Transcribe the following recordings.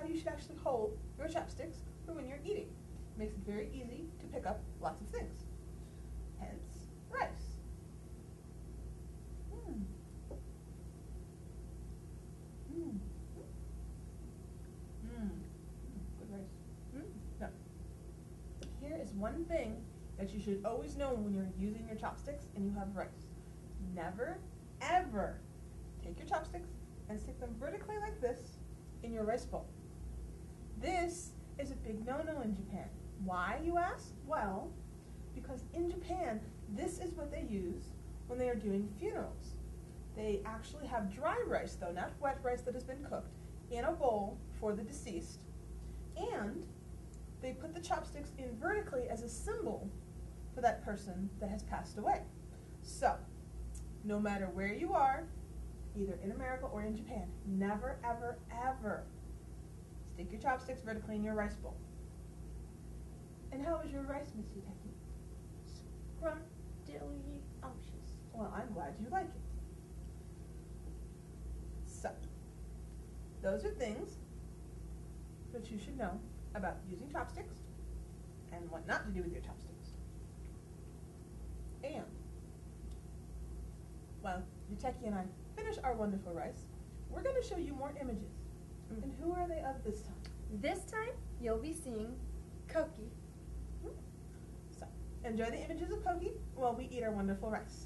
you should actually hold your chopsticks for when you're eating. It makes it very easy to pick up lots of things. Hence, rice. Good rice. Now, here is one thing that you should always know when you're using your chopsticks and you have rice. Never, ever take your chopsticks and stick them vertically like this in your rice bowl. This is a big no-no in Japan. Why, you ask? Well, because in Japan, this is what they use when they are doing funerals. They actually have dry rice, though, not wet rice that has been cooked, in a bowl for the deceased, and they put the chopsticks in vertically as a symbol for that person that has passed away. So, no matter where you are, either in America or in Japan, never, ever, ever stick your chopsticks vertically in your rice bowl. And how was your rice, Miss Yuteki? Scrumptious. Well, I'm glad you like it. So, those are things that you should know about using chopsticks and what not to do with your chopsticks. And, while Yuteki and I finish our wonderful rice, we're going to show you more images. And who are they of this time? This time, you'll be seeing Koki. So, enjoy the images of Koki while we eat our wonderful rice.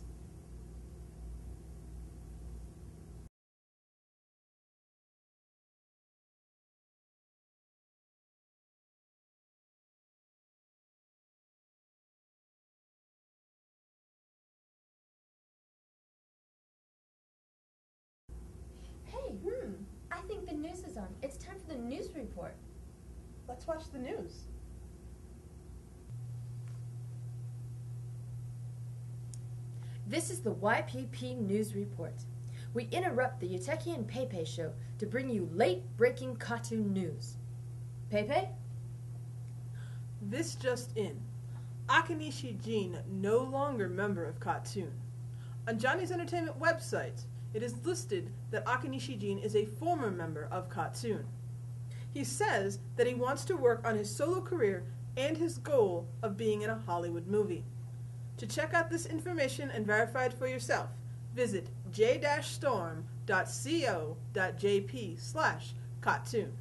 Hey, I think the news is on. It's time for the news report. Let's watch the news. This is the YPP News Report. We interrupt the Yuteki and Pepe show to bring you late-breaking cartoon news. Pepe? This just in. Akanishi Jin no longer member of Cartoon. On Johnny's Entertainment website, it is listed that Akanishi Jin is a former member of Cartoon. He says that he wants to work on his solo career and his goal of being in a Hollywood movie. To check out this information and verify it for yourself, visit j-storm.co.jp/cartoon.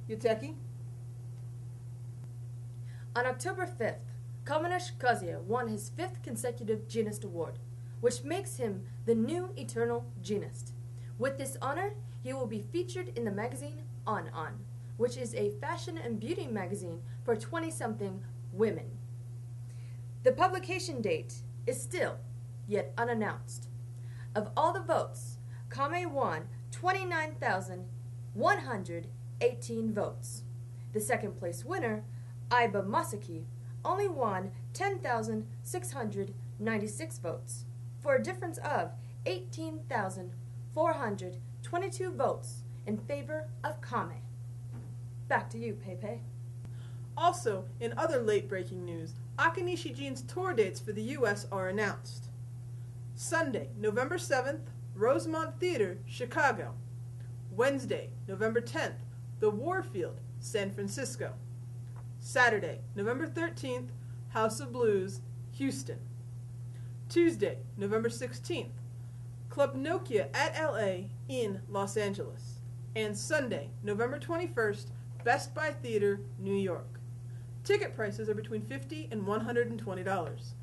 Yuteki? On October 5th, Kamenesh Kazuya won his 5th consecutive Genist Award, which makes him the new Eternal Genist. With this honor, he will be featured in the magazine On, which is a fashion and beauty magazine for 20-something women. The publication date is still yet unannounced. Of all the votes, Kame won 29,118 votes. The second place winner, Aiba Masaki, only won 10,696 votes, for a difference of 18,422 votes in favor of Kame. Back to you, Pepe. Also, in other late-breaking news, Akanishi Jin's tour dates for the U.S. are announced. Sunday, November 7th, Rosemont Theater, Chicago. Wednesday, November 10th, The Warfield, San Francisco. Saturday, November 13th, House of Blues, Houston. Tuesday, November 16th, Club Nokia at LA in Los Angeles. And Sunday, November 21st, Best Buy Theater, New York. Ticket prices are between $50 and $120.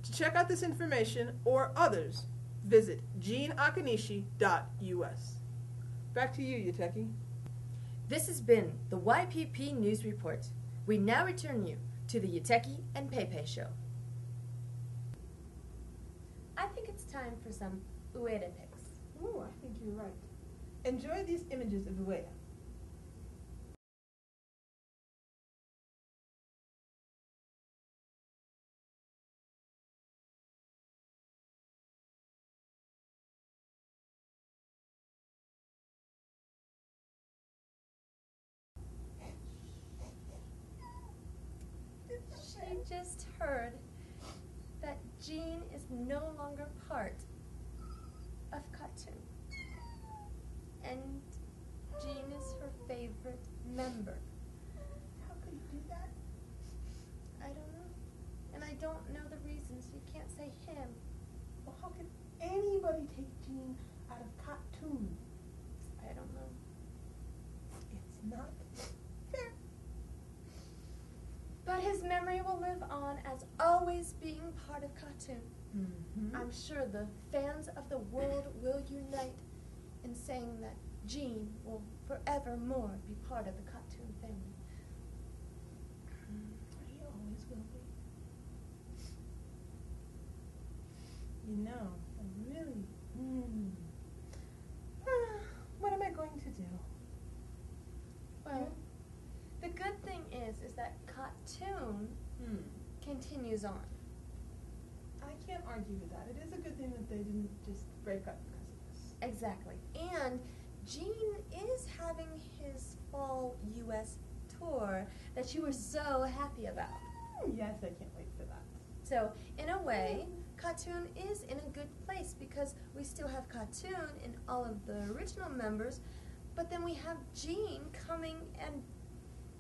To check out this information or others, visit jinakanishi.us. Back to you, Yuteki. This has been the YPP News Report. We now return you to the Yuteki and Pepe show. I think it's time for some Ueda picks. Ooh, I think you're right. Enjoy these images of Ueda. I just heard that Jean is no longer part of Cartoon. And Jean is her favorite. member. How could you do that? I don't know. And I don't know the reasons. You can't say him. Well, how can anybody take Gene out of cartoon? I don't know. It's not fair. But his memory will live on as always being part of cartoon. Mm-hmm. I'm sure the fans of the world will unite in saying that Gene will forevermore be part of the cartoon family. He always will be. You know, I really. What am I going to do? Well, the good thing is that cartoon continues on. I can't argue with that. It is a good thing that they didn't just break up because of this. Exactly. And Gene is having his fall U.S. tour that you were so happy about. Yes, I can't wait for that. So, in a way, cartoon is in a good place because we still have cartoon in all of the original members, but then we have Gene coming and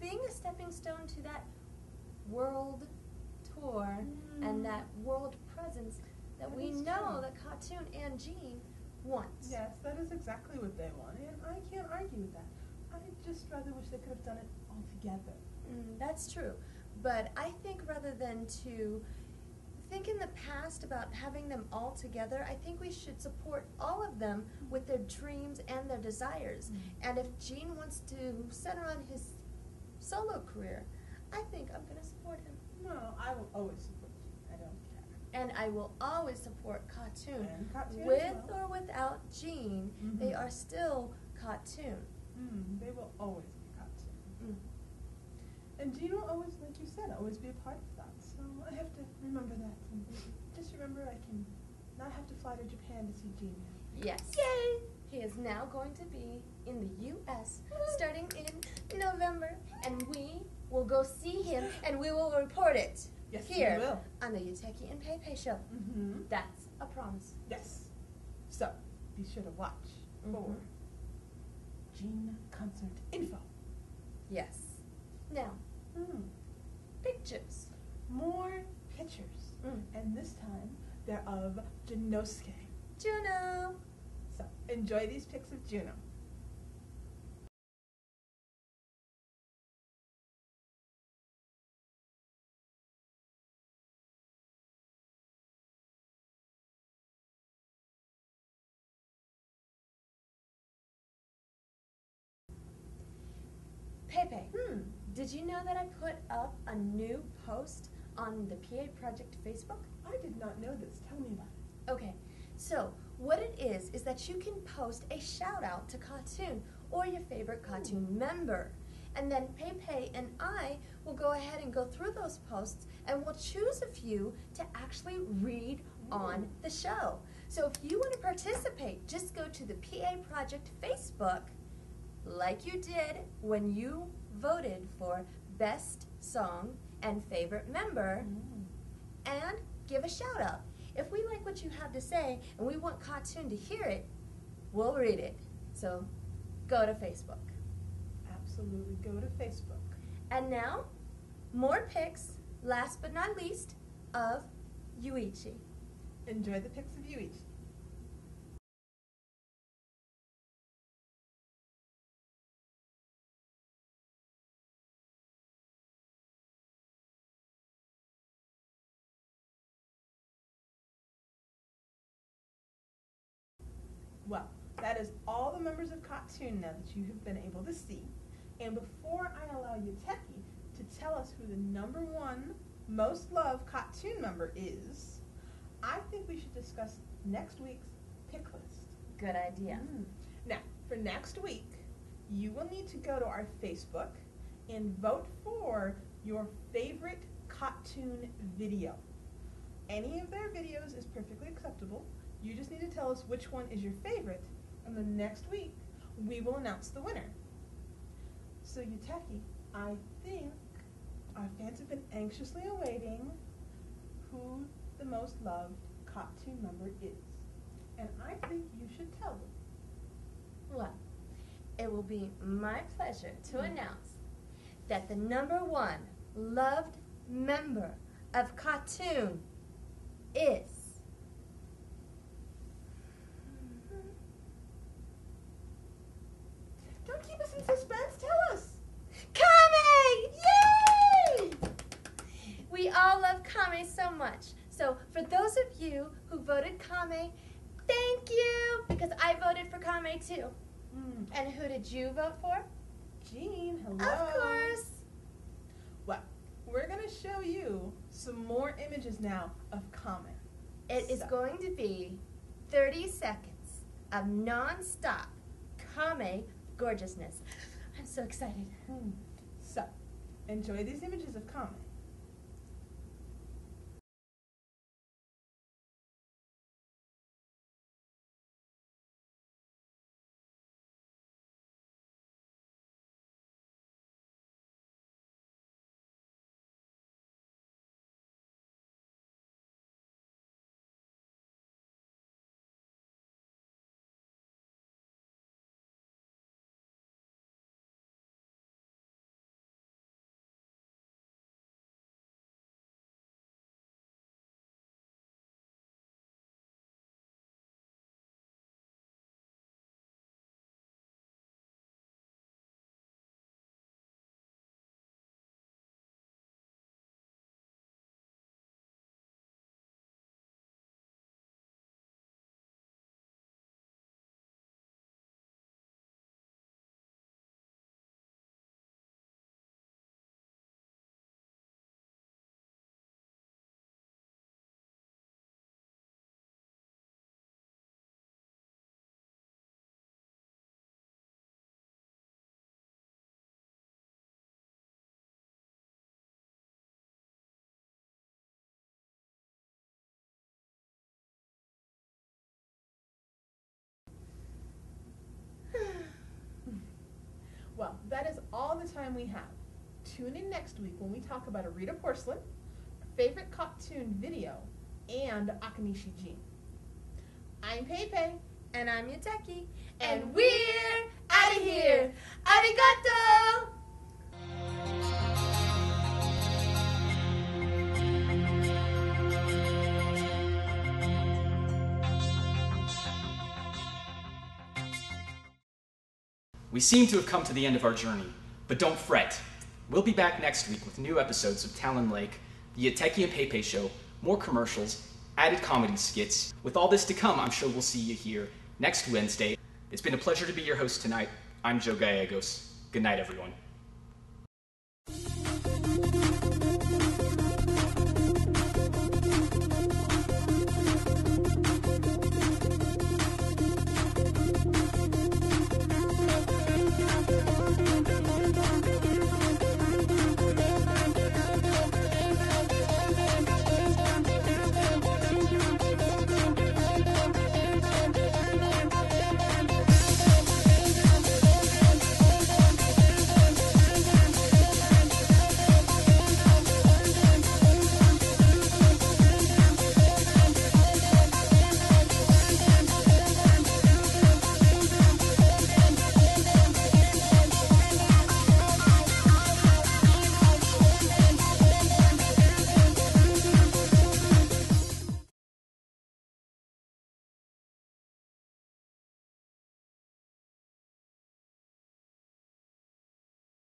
being a stepping stone to that world tour and that world presence that we know that cartoon and Gene want. Yes, that is exactly what they want, and I can't argue with that. I just rather wish they could have done it all together. That's true. But I think rather than to think in the past about having them all together, I think we should support all of them with their dreams and their desires. And if Gene wants to center on his solo career, I think I'm going to support him. No, I will always support you. I don't care. And I will always support cartoon. And cartoon With as well. or without Gene, they are still cartoon. They will always be cartoon. And Gene will always, like you said, always be a part of that. So I have to remember that. And just remember I can not have to fly to Japan to see Gene. Yes. Yay! He is now going to be in the U.S. starting in November, and we will go see him, and we will report it here we will. on the Yuteki and Pepe show. That's a promise. Yes. So be sure to watch for Gene concert info. Yes. Now, pictures. More pictures. And this time they're of Junosuke. Juno. So enjoy these pics of Juno. Pepe, did you know that I put up a new post on the PA Project Facebook? I did not know this. Tell me about it. Okay, so what it is that you can post a shout out to cartoon or your favorite cartoon member. And then Pepe and I will go ahead and go through those posts and we'll choose a few to actually read on the show. So if you want to participate, just go to the PA Project Facebook like you did when you voted for Best Song and Favorite Member and give a shout out. If we like what you have to say and we want cartoon to hear it, we'll read it. So go to Facebook. Absolutely. Go to Facebook. And now, more pics, last but not least, of Yuichi. Enjoy the pics of Yuichi. Well, that is all the members of cartoon now that you have been able to see. And before I allow Yuteki to tell us who the #1 most loved cartoon member is, I think we should discuss next week's pick list. Good idea. Now, for next week, you will need to go to our Facebook and vote for your favorite cartoon video. Any of their videos is perfectly acceptable. You just need to tell us which one is your favorite, and then next week, we will announce the winner. So Yuteki, I think our fans have been anxiously awaiting who the most loved cartoon member is. And I think you should tell them. Well, it will be my pleasure to announce that the #1 loved member of cartoon is... Don't keep us in suspense. Tell us. Kame! Yay! We all love Kame so much. So for those of you who voted Kame, thank you, because I voted for Kame too. And who did you vote for? Jean, hello. Of course. Well, we're going to show you some more images now of Kame. It is going to be 30 seconds of non-stop Kame gorgeousness. I'm so excited. So, enjoy these images of Kame. Well, that is all the time we have. Tune in next week when we talk about Arita Porcelain, our favorite cartoon video, and Akanishi Jean. I'm Pepe. And I'm Yuteki. And we're out of here. Arigato! We seem to have come to the end of our journey, but don't fret. We'll be back next week with new episodes of Talon Lake, the Yuteki and Pepe Show, more commercials, added comedy skits. With all this to come, I'm sure we'll see you here next Wednesday. It's been a pleasure to be your host tonight. I'm Joe Gallegos. Good night, everyone.